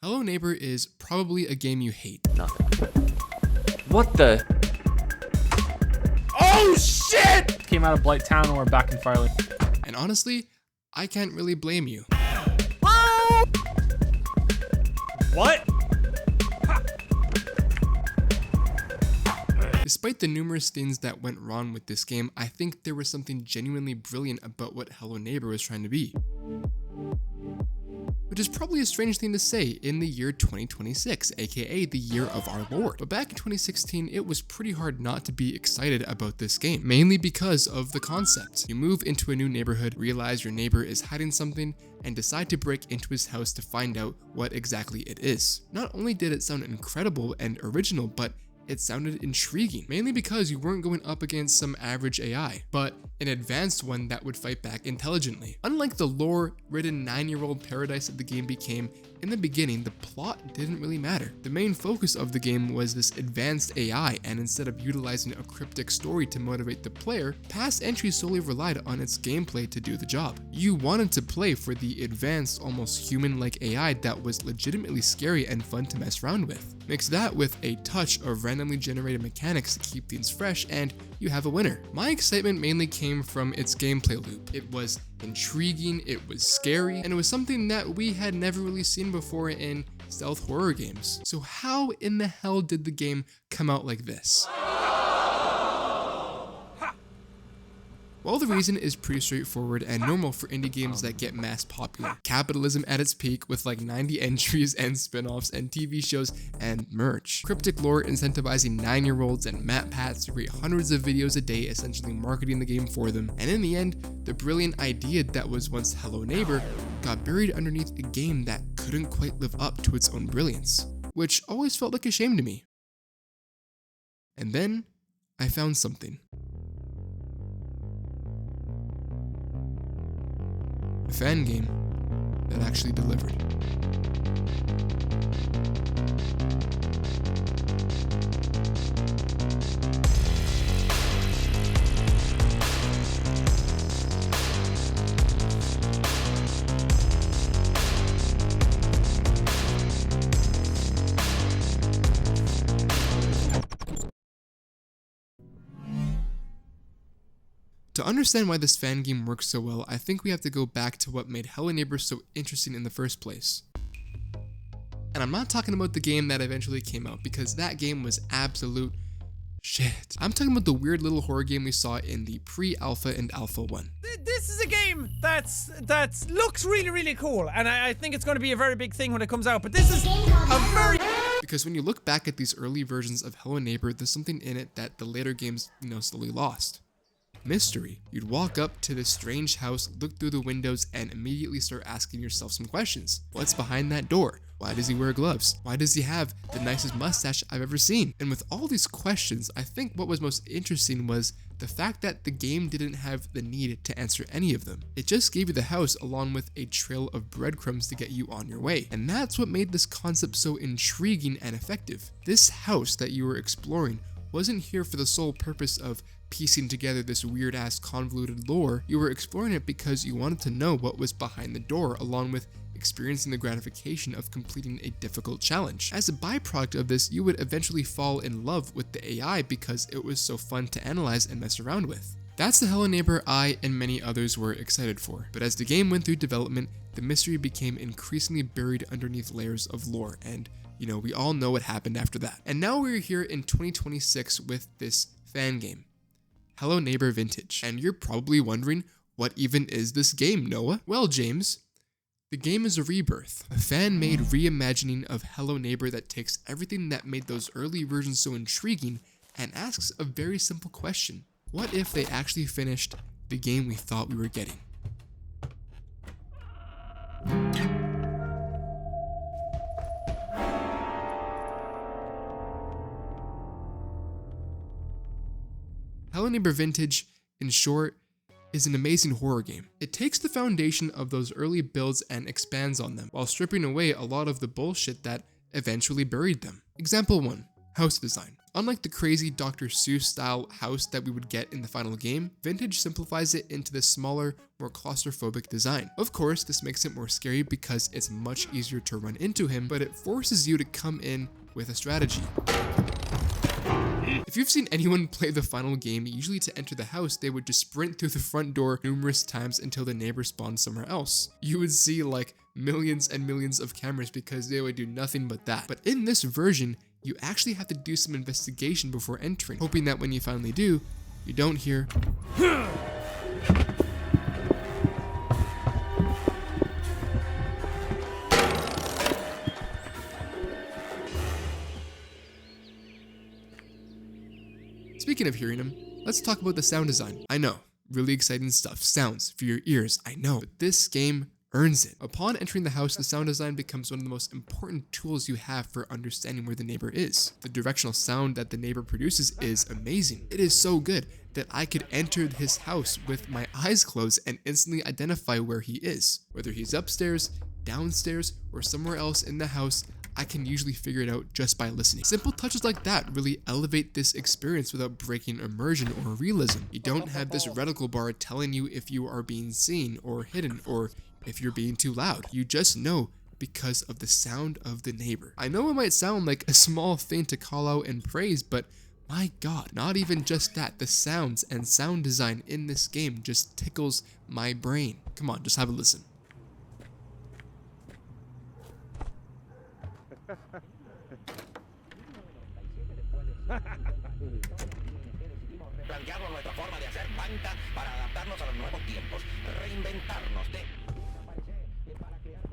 Hello Neighbor is probably a game you hate. Nothing. What the? Oh shit! Came out of Blight Town and we're back in Firelight. And honestly, I can't really blame you. What? Despite the numerous things that went wrong with this game, I think there was something genuinely brilliant about what Hello Neighbor was trying to be. Which is probably a strange thing to say in the year 2026, aka the year of our Lord. But back in 2016, it was pretty hard not to be excited about this game, mainly because of the concept. You move into a new neighborhood, realize your neighbor is hiding something, and decide to break into his house to find out what exactly it is. Not only did it sound incredible and original, but it sounded intriguing, mainly because you weren't going up against some average AI, but an advanced one that would fight back intelligently. Unlike the lore-ridden 9-year-old paradise that the game became, in the beginning, the plot didn't really matter. The main focus of the game was this advanced AI, and instead of utilizing a cryptic story to motivate the player, past entries solely relied on its gameplay to do the job. You wanted to play for the advanced, almost human-like AI that was legitimately scary and fun to mess around with. Mix that with a touch of randomly generated mechanics to keep things fresh, and you have a winner. My excitement mainly came from its gameplay loop. It was intriguing, it was scary, and it was something that we had never really seen before in stealth horror games. So how in the hell did the game come out like this? Well, the reason is pretty straightforward and normal for indie games that get mass popular. Capitalism at its peak with like 90 entries and spin-offs and TV shows and merch. Cryptic lore incentivizing 9-year-olds and map pats to create hundreds of videos a day, essentially marketing the game for them. And in the end, the brilliant idea that was once Hello Neighbor got buried underneath a game that couldn't quite live up to its own brilliance, which always felt like a shame to me. And then I found something. A fan game that actually delivered. To understand why this fan game works so well, I think we have to go back to what made Hello Neighbor so interesting in the first place. And I'm not talking about the game that eventually came out, because that game was absolute shit. I'm talking about the weird little horror game we saw in the pre-alpha and alpha one. This is a game that looks really cool, and I think it's going to be a very big thing when it comes out, but this is a very... Because when you look back at these early versions of Hello Neighbor, there's something in it that the later games, slowly lost. Mystery. You'd walk up to this strange house, look through the windows, and immediately start asking yourself some questions. What's behind that door? Why does he wear gloves? Why does he have the nicest mustache I've ever seen? And with all these questions, I think what was most interesting was the fact that the game didn't have the need to answer any of them. It just gave you the house along with a trail of breadcrumbs to get you on your way. And that's what made this concept so intriguing and effective. This house that you were exploring wasn't here for the sole purpose of piecing together this weird-ass convoluted lore. You were exploring it because you wanted to know what was behind the door, along with experiencing the gratification of completing a difficult challenge. As a byproduct of this, you would eventually fall in love with the AI because it was so fun to analyze and mess around with. That's the Hello Neighbor I and many others were excited for. But as the game went through development, the mystery became increasingly buried underneath layers of lore, and we all know what happened after that. And now we're here in 2026 with this fan game, Hello Neighbor Vintage. And you're probably wondering, what even is this game, Noah? Well, James, the game is a rebirth, a fan-made reimagining of Hello Neighbor that takes everything that made those early versions so intriguing and asks a very simple question. What if they actually finished the game we thought we were getting? Hello Neighbor Vintage, in short, is an amazing horror game. It takes the foundation of those early builds and expands on them, while stripping away a lot of the bullshit that eventually buried them. Example 1. House design. Unlike the crazy Dr. Seuss style house that we would get in the final game, Vintage simplifies it into this smaller, more claustrophobic design. Of course, this makes it more scary because it's much easier to run into him, but it forces you to come in with a strategy. If you've seen anyone play the final game, usually to enter the house, they would just sprint through the front door numerous times until the neighbor spawned somewhere else. You would see like millions and millions of cameras because they would do nothing but that. But in this version, you actually have to do some investigation before entering, hoping that when you finally do, you don't hear Speaking of hearing him, let's talk about the sound design. I know, really exciting stuff, sounds for your ears, I know, but this game earns it. Upon entering the house, the sound design becomes one of the most important tools you have for understanding where the neighbor is. The directional sound that the neighbor produces is amazing. It is so good that I could enter his house with my eyes closed and instantly identify where he is. Whether he's upstairs, downstairs, or somewhere else in the house, I can usually figure it out just by listening. Simple touches like that really elevate this experience without breaking immersion or realism. You don't have this reticle bar telling you if you are being seen or hidden or if you're being too loud. You just know because of the sound of the neighbor. I know it might sound like a small thing to call out and praise, but my god, not even just that. The sounds and sound design in this game just tickles my brain. Come on, just have a listen. Plantearnos nuestra forma de hacer banca para adaptarnos a los nuevos tiempos, reinventarnos de...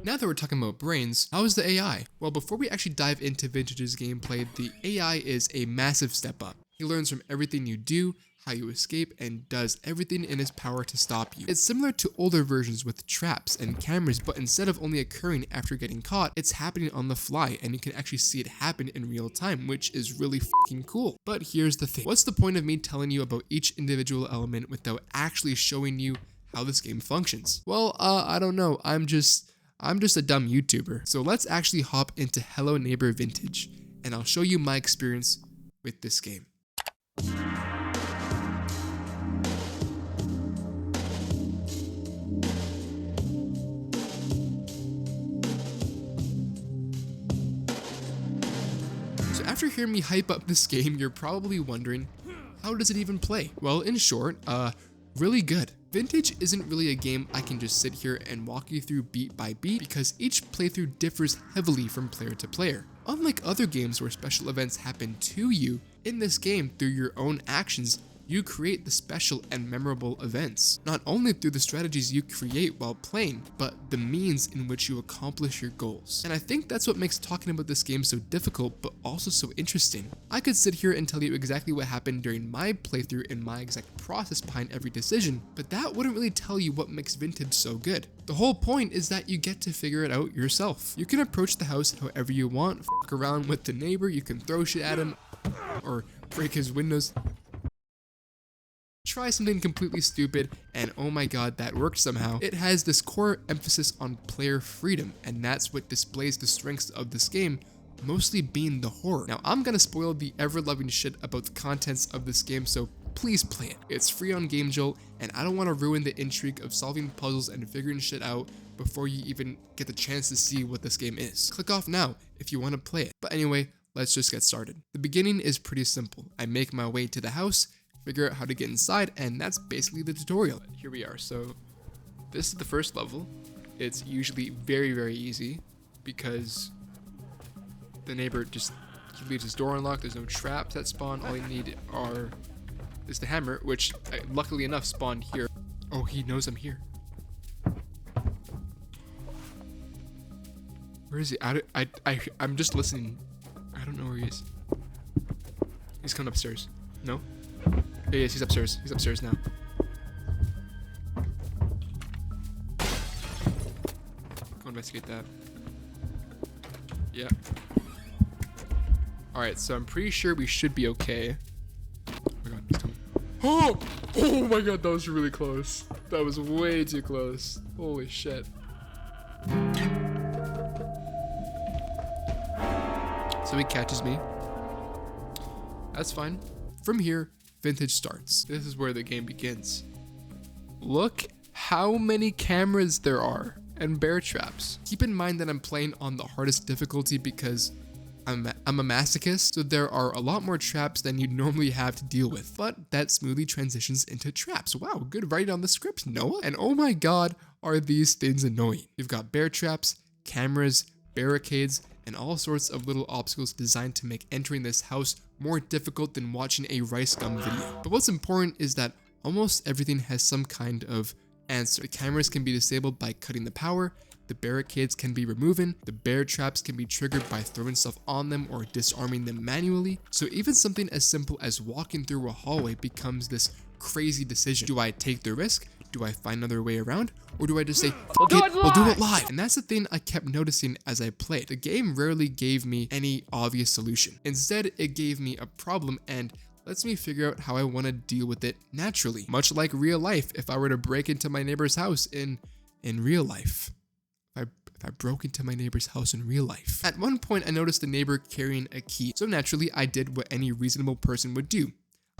Now that we're talking about brains, how is the AI? Well, before we actually dive into Vintage's gameplay, the AI is a massive step up. He learns from everything you do, how you escape, and does everything in his power to stop you. It's similar to older versions with traps and cameras, but instead of only occurring after getting caught, it's happening on the fly, and you can actually see it happen in real time, which is really fucking cool. But here's the thing. What's the point of me telling you about each individual element without actually showing you how this game functions? Well, I don't know. I'm just a dumb YouTuber. So let's actually hop into Hello Neighbor Vintage, and I'll show you my experience with this game. So after hearing me hype up this game, you're probably wondering, how does it even play? Well, in short, really good. Vintage isn't really a game I can just sit here and walk you through beat by beat because each playthrough differs heavily from player to player. Unlike other games where special events happen to you, in this game, through your own actions, you create the special and memorable events. Not only through the strategies you create while playing, but the means in which you accomplish your goals. And I think that's what makes talking about this game so difficult, but also so interesting. I could sit here and tell you exactly what happened during my playthrough and my exact process behind every decision, but that wouldn't really tell you what makes Vintage so good. The whole point is that you get to figure it out yourself. You can approach the house however you want, fuck around with the neighbor, you can throw shit at him, or break his windows. Try something completely stupid, and oh my god, that worked somehow. It has this core emphasis on player freedom, and that's what displays the strengths of this game, mostly being the horror. Now, I'm gonna spoil the ever-loving shit about the contents of this game, so please play it. It's free on GameJolt, and I don't want to ruin the intrigue of solving puzzles and figuring shit out before you even get the chance to see what this game is. Click off now if you want to play it. But anyway, let's just get started. The beginning is pretty simple. I make my way to the house, figure out how to get inside, and that's basically the tutorial. Here we are. So this is the first level. It's usually very, very easy because the neighbor just leaves his door unlocked. There's no traps that spawn. All you need is the hammer, which luckily enough spawned here. Oh, he knows I'm here. Where is he? I'm just listening. I don't know where he is. He's coming upstairs. No? Yeah, yes, he's upstairs. He's upstairs now. Go investigate that. Yeah. Alright, so I'm pretty sure we should be okay. Oh my god, he's coming. Oh! Oh my god, that was really close. That was way too close. Holy shit. So he catches me. That's fine. From here, Vintage starts. This is where the game begins. Look how many cameras there are and bear traps. Keep in mind that I'm playing on the hardest difficulty because I'm a masochist, so there are a lot more traps than you'd normally have to deal with, but that smoothly transitions into traps. Wow, good writing on the script, Noah. And oh my god, are these things annoying. You've got bear traps, cameras, barricades, and all sorts of little obstacles designed to make entering this house more difficult than watching a rice gum video. But what's important is that almost everything has some kind of answer. The cameras can be disabled by cutting the power, the barricades can be removed, the bear traps can be triggered by throwing stuff on them or disarming them manually. So even something as simple as walking through a hallway becomes this crazy decision. Do I take the risk? Do I find another way around? Or do I just say, we'll do it live? And that's the thing I kept noticing as I played. The game rarely gave me any obvious solution. Instead, it gave me a problem and lets me figure out how I want to deal with it naturally. Much like real life, if I were to break into my neighbor's house in real life. If I broke into my neighbor's house in real life. At one point, I noticed the neighbor carrying a key. So naturally, I did what any reasonable person would do.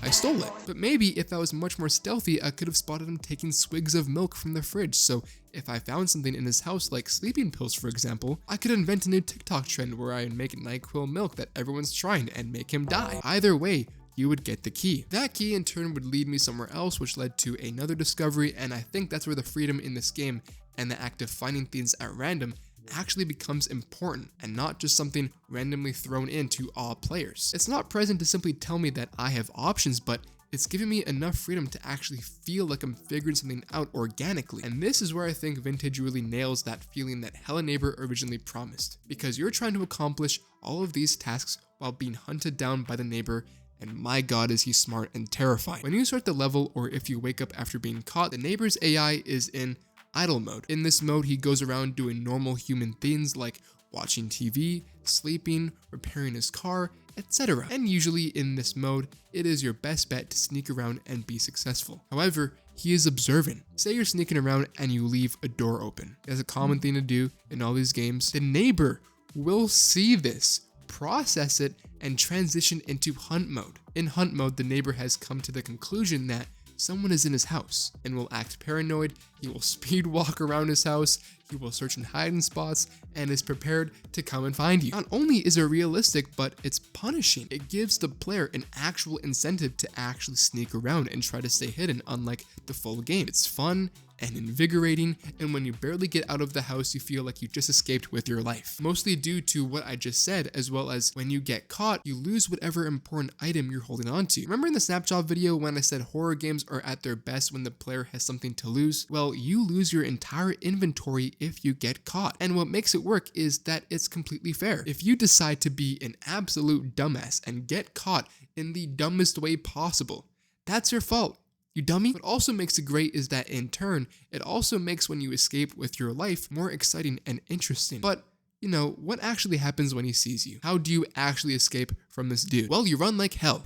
I stole it. But maybe if I was much more stealthy, I could have spotted him taking swigs of milk from the fridge. So if I found something in his house, like sleeping pills, for example, I could invent a new TikTok trend where I make NyQuil milk that everyone's trying and make him die. Either way, you would get the key. That key in turn would lead me somewhere else, which led to another discovery, and I think that's where the freedom in this game and the act of finding things at random actually becomes important and not just something randomly thrown in to all players. It's not present to simply tell me that I have options, but it's giving me enough freedom to actually feel like I'm figuring something out organically. And this is where I think Vintage really nails that feeling that Hello Neighbor originally promised, because you're trying to accomplish all of these tasks while being hunted down by the neighbor, and my god is he smart and terrifying. When you start the level, or if you wake up after being caught, the neighbor's AI is in idle mode. In this mode, he goes around doing normal human things like watching TV, sleeping, repairing his car, etc. And usually in this mode, it is your best bet to sneak around and be successful. However, he is observant. Say you're sneaking around and you leave a door open. That's a common thing to do in all these games. The neighbor will see this, process it, and transition into hunt mode. In hunt mode, the neighbor has come to the conclusion that someone is in his house and will act paranoid. He will speed walk around his house, he will search in hiding spots, and is prepared to come and find you. Not only is it realistic, but it's punishing. It gives the player an actual incentive to actually sneak around and try to stay hidden, unlike the full game. It's fun and invigorating, and when you barely get out of the house, you feel like you just escaped with your life. Mostly due to what I just said, as well as when you get caught, you lose whatever important item you're holding on to. Remember in the snapshot video when I said horror games are at their best when the player has something to lose? Well, you lose your entire inventory if you get caught. And what makes it work is that it's completely fair. If you decide to be an absolute dumbass and get caught in the dumbest way possible, that's your fault. You dummy. What also makes it great is that in turn, it also makes when you escape with your life more exciting and interesting. But, you know, what actually happens when he sees you? How do you actually escape from this dude? Well, you run like hell.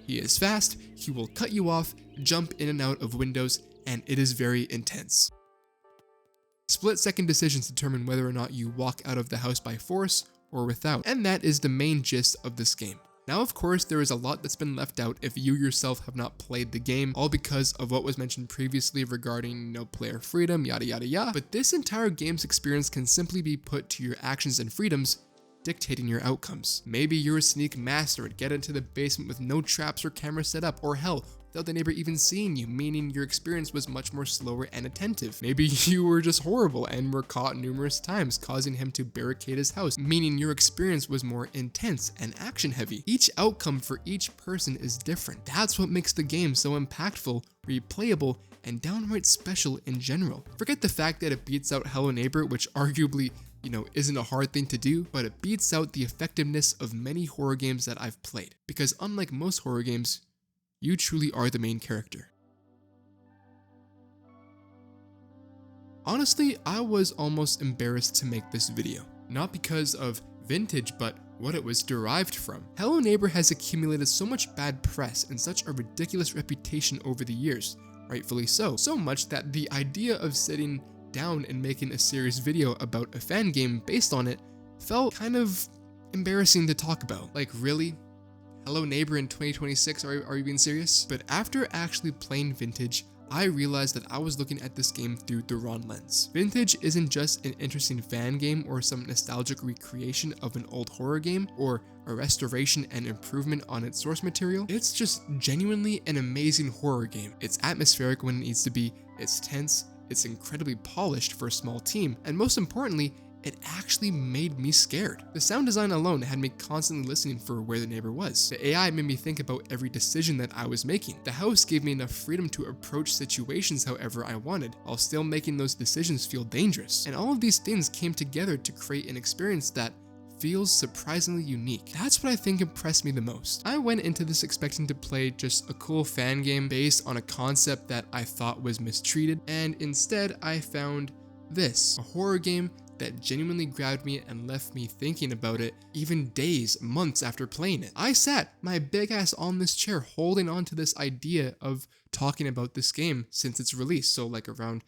He is fast, he will cut you off, jump in and out of windows, and it is very intense. Split-second decisions determine whether or not you walk out of the house by force or without, and that is the main gist of this game. Now, of course, there is a lot that's been left out if you yourself have not played the game, all because of what was mentioned previously regarding no player freedom, yada yada yada. But this entire game's experience can simply be put to your actions and freedoms dictating your outcomes. Maybe you're a sneak master and get into the basement with no traps or cameras set up, or hell, without the neighbor even seeing you, meaning your experience was much more slower and attentive. Maybe you were just horrible and were caught numerous times, causing him to barricade his house, meaning your experience was more intense and action heavy. Each outcome for each person is different. That's what makes the game so impactful, replayable, and downright special in general. Forget the fact that it beats out Hello Neighbor, which arguably, you know, isn't a hard thing to do, but it beats out the effectiveness of many horror games that I've played. Because unlike most horror games, you truly are the main character. Honestly, I was almost embarrassed to make this video. Not because of Vintage, but what it was derived from. Hello Neighbor has accumulated so much bad press and such a ridiculous reputation over the years. rightfully so. So much that the idea of sitting down and making a serious video about a fan game based on it felt kind of embarrassing to talk about. Like, really? Hello Neighbor in 2026, are you being serious? But after actually playing Vintage, I realized that I was looking at this game through the wrong lens. Vintage isn't just an interesting fan game or some nostalgic recreation of an old horror game or a restoration and improvement on its source material. It's just genuinely an amazing horror game. It's atmospheric when it needs to be, it's tense, it's incredibly polished for a small team, and most importantly, it actually made me scared. The sound design alone had me constantly listening for where the neighbor was. The AI made me think about every decision that I was making. The house gave me enough freedom to approach situations however I wanted, while still making those decisions feel dangerous. And all of these things came together to create an experience that feels surprisingly unique. That's what I think impressed me the most. I went into this expecting to play just a cool fan game based on a concept that I thought was mistreated, and instead I found this, a horror game that genuinely grabbed me and left me thinking about it even days, months after playing it. I sat my big ass on this chair holding on to this idea of talking about this game since its release, so like around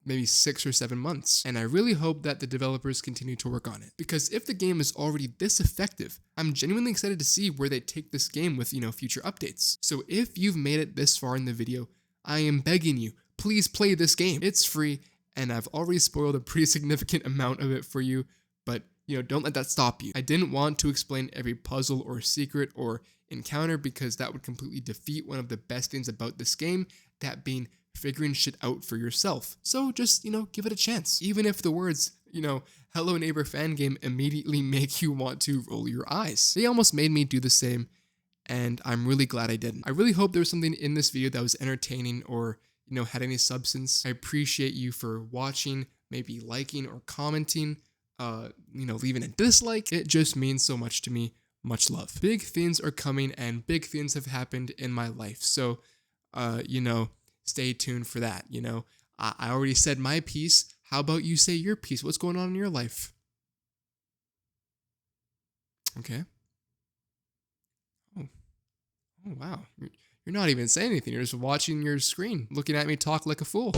maybe 6 or 7 months. And I really hope that the developers continue to work on it, because if the game is already this effective, I'm genuinely excited to see where they take this game with, future updates. So if you've made it this far in the video, I am begging you, please play this game. It's free, and I've already spoiled a pretty significant amount of it for you, but don't let that stop you. I didn't want to explain every puzzle or secret or encounter because that would completely defeat one of the best things about this game, that being figuring shit out for yourself. So just, give it a chance. Even if the words, Hello Neighbor fan game immediately make you want to roll your eyes. They almost made me do the same, and I'm really glad I didn't. I really hope there was something in this video that was entertaining or had any substance. I appreciate you for watching, maybe liking or commenting, leaving a dislike. It just means so much to me. Much love. Big things are coming and big things have happened in my life. So, stay tuned for that. I already said my piece. How about you say your piece? What's going on in your life? Okay. Oh, wow. You're not even saying anything. You're just watching your screen, looking at me talk like a fool.